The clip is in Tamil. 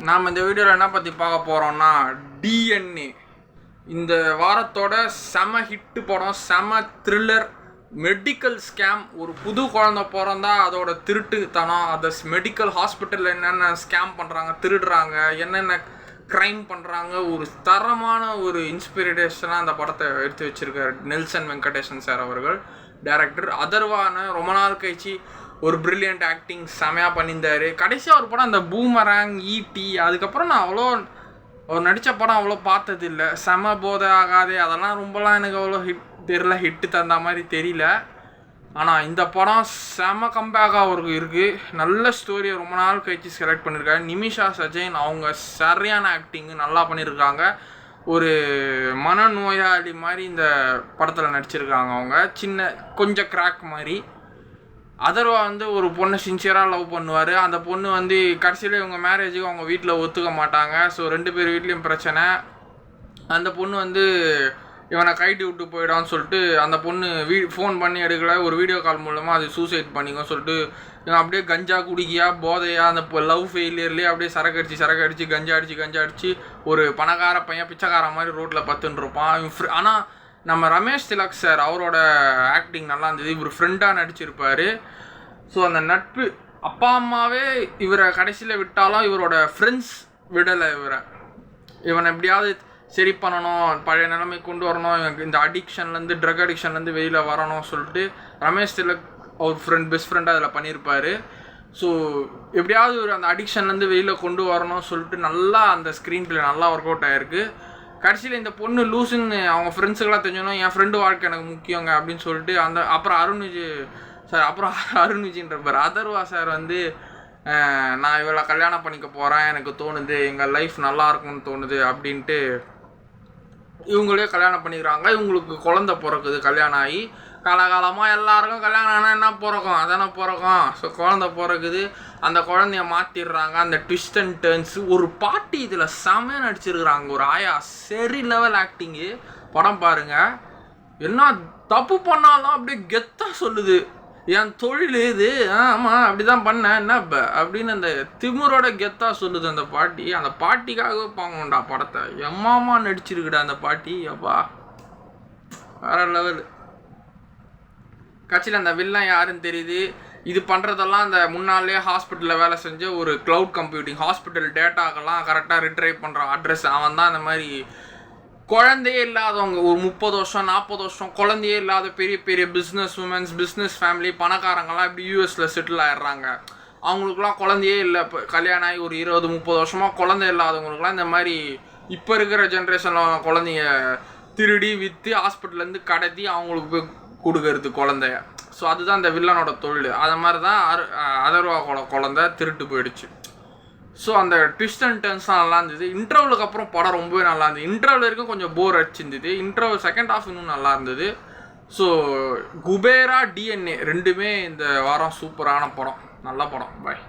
நாம் இந்த வீடியோவில் என்ன பற்றி பார்க்க போகிறோம்னா டிஎன்ஏ. இந்த வாரத்தோட செம ஹிட்டு படம், செம த்ரில்லர், மெடிக்கல் ஸ்கேம். ஒரு புது குழந்தை பிறந்தா அதோட திருட்டுத்தனம், அதை மெடிக்கல் ஹாஸ்பிட்டலில் என்னென்ன ஸ்கேம் பண்ணுறாங்க, திருடுறாங்க, என்னென்ன க்ரைம் பண்ணுறாங்க. ஒரு தரமான ஒரு இன்ஸ்பிரேஷனாக அந்த படத்தை எடுத்து வச்சுருக்காரு நெல்சன் வெங்கடேசன் சார் அவர்கள், டைரக்டர். அதர்வான ரொம்ப நாள் கழிச்சு ஒரு ப்ரில்லியண்ட் ஆக்டிங் செமையாக பண்ணியிருந்தார். கடைசியாக ஒரு படம் அந்த பூமராங், ஈடி, அதுக்கப்புறம் நான் அவர் நடித்த படம் அவ்வளோ பார்த்ததில்லை. செம போதை ஆகாதே, அதெல்லாம் ரொம்பலாம் எனக்கு அவ்வளோ ஹிட்டு தந்த மாதிரி தெரியல. ஆனால் இந்த படம் செம கம்பேக்காக அவருக்கு இருக்குது. நல்ல ஸ்டோரியை ரொம்ப நாள் கழிச்சு செலக்ட் பண்ணியிருக்காங்க. நிமிஷா சஜயன் அவங்க சரியான ஆக்டிங்கு நல்லா பண்ணியிருக்காங்க. ஒரு மனநோயாளி மாதிரி இந்த படத்தில் நடிச்சிருக்காங்க. அவங்க கொஞ்சம் கிராக் மாதிரி. அதர்வா ஒரு பொண்ணை சின்சியராக லவ் பண்ணுவார். அந்த பொண்ணு கடைசியில் இவங்க மேரேஜுக்கு அவங்க வீட்டில் ஒத்துக்க மாட்டாங்க. ஸோ 2 பேர் வீட்லேயும் பிரச்சனை. அந்த பொண்ணு இவனை கைட்டு விட்டு போயிடான்னு சொல்லிட்டு அந்த பொண்ணு ஃபோன் பண்ணி எடுக்கலை. ஒரு வீடியோ கால் மூலமாக அது சூசைட் பண்ணிக்கும் சொல்லிட்டு இவன் அப்படியே கஞ்சா குடிக்கியா போதையா அந்த லவ் ஃபெயிலியர்லேயே அப்படியே சரக்கு அடித்து கஞ்சா அடித்து ஒரு பணக்கார பையன் பிச்சைக்கார மாதிரி ரோட்டில் பத்துன்னு இருப்பான். ஆனால் நம்ம ரமேஷ் திலக் சார் அவரோட ஆக்டிங் நல்லா இருந்தது. இவர் ஃப்ரெண்டாக நடிச்சிருப்பார். ஸோ அந்த நட்பு, அப்பா அம்மாவே இவரை கடைசியில் விட்டாலும் இவரோட ஃப்ரெண்ட்ஸ் விடலை. இவனை எப்படியாவது சரி பண்ணணும், பழைய நிலைமை கொண்டு வரணும், இவனுக்கு இந்த ட்ரக் அடிக்ஷன்லேருந்து வெளியில் வரணும் சொல்லிட்டு ரமேஷ் திலக் அவர் பெஸ்ட் ஃப்ரெண்டாக அதில் பண்ணியிருப்பார். ஸோ எப்படியாவது இவர் அந்த அடிக்ஷன்லேருந்து வெளியில் கொண்டு வரணும் சொல்லிட்டு நல்லா அந்த ஸ்க்ரீன் பிளே நல்லா ஒர்க் அவுட் ஆகிருக்கு. கடைசியில் இந்த பொண்ணு லூசுன்னு அவங்க ஃப்ரெண்ட்ஸுக்கெல்லாம் தெரிஞ்சணும், என் ஃப்ரெண்டு வாழ்க்கை எனக்கு முக்கியங்க அப்படின்னு சொல்லிட்டு அப்புறம் அருண் விஜய்ன்றப்பார் அதர்வா சார் நான் இவளை கல்யாணம் பண்ணிக்க போகிறேன், எனக்கு தோணுது, எங்கள் லைஃப் நல்லா இருக்கும்னு தோணுது அப்படின்ட்டு இவங்களே கல்யாணம் பண்ணிக்கிறாங்க. இவங்களுக்கு குழந்தை பிறக்குது. கல்யாணம் ஆகி காலகாலமாக எல்லாருக்கும் கல்யாணம் ஆனால் என்ன பிறக்கும், அதானே பிறக்கும். ஸோ குழந்தை பிறக்குது. அந்த குழந்தைய மாற்றிடுறாங்க. அந்த ட்விஸ்ட் அண்ட் டர்ன்ஸ். ஒரு பாட்டி இதில் செமையாக நடிச்சிருக்கிறாங்க. ஒரு ஆயா சரி லெவல் ஆக்டிங்கு. படம் பாருங்கள். என்ன தப்பு பண்ணாலும் அப்படியே கெத்தாக சொல்லுது, என் தொழில் இது, ஆமாம் அப்படி தான் பண்ணேன் என்ன அப்படின்னு அந்த திமுரோட கெத்தாக சொல்லுது அந்த பாட்டி. அந்த பாட்டிக்காகவே பாங்கண்டா படத்தை. எம்மாமா நடிச்சிருக்குடா அந்த பாட்டி. அப்பா வேற லெவல். கட்சியில் அந்த வில்லன் யாருன்னு தெரியுது. இது பண்ணுறதெல்லாம் அந்த முன்னாலே ஹாஸ்பிட்டலில் வேலை செஞ்ச ஒரு க்ளவுட் கம்ப்யூட்டிங், ஹாஸ்பிட்டல் டேட்டாக்கெல்லாம் கரெக்டாக ரிட்ரைவ் பண்ணுற அட்ரஸ் அவன் தான். அந்த மாதிரி குழந்தையே இல்லாதவங்க ஒரு 30 வருஷம் 40 வருஷம் குழந்தையே இல்லாத பெரிய பெரிய பிஸ்னஸ் ஃபேமிலி பணக்காரங்கெல்லாம் இப்படி யூஎஸில் செட்டில் ஆகிடுறாங்க. அவங்களுக்குலாம் குழந்தையே இல்லை. இப்போ கல்யாணம் ஆகி ஒரு 20-30 வருஷமாக குழந்தை இல்லாதவங்களுக்குலாம் இந்த மாதிரி இப்போ இருக்கிற ஜென்ரேஷனில் குழந்தைய திருடி விற்று ஹாஸ்பிட்டல்லேருந்து கடத்தி அவங்களுக்கு போய் கொடுக்கறது குழந்தைய. ஸோ அதுதான் இந்த வில்லனோட தொழில். அது மாதிரி தான் அதர்வாவோட குழந்தை திருட்டு போயிடுச்சு. ஸோ அந்த ட்விஸ்ட் அண்ட் டர்ன்ஸ்லாம் நல்லா இருந்தது. இன்டர்வலுக்கு அப்புறம் படம் ரொம்பவே நல்லா இருந்தது. இன்டர்வல் வரைக்கும் கொஞ்சம் போர் அடிச்சிருந்தது. இன்டர்வல் செகண்ட் ஹாஃப் இன்னும் நல்லா இருந்தது. ஸோ குபேரா டிஎன்ஏ ரெண்டுமே இந்த வாரம் சூப்பரான படம், நல்ல படம். பாய்.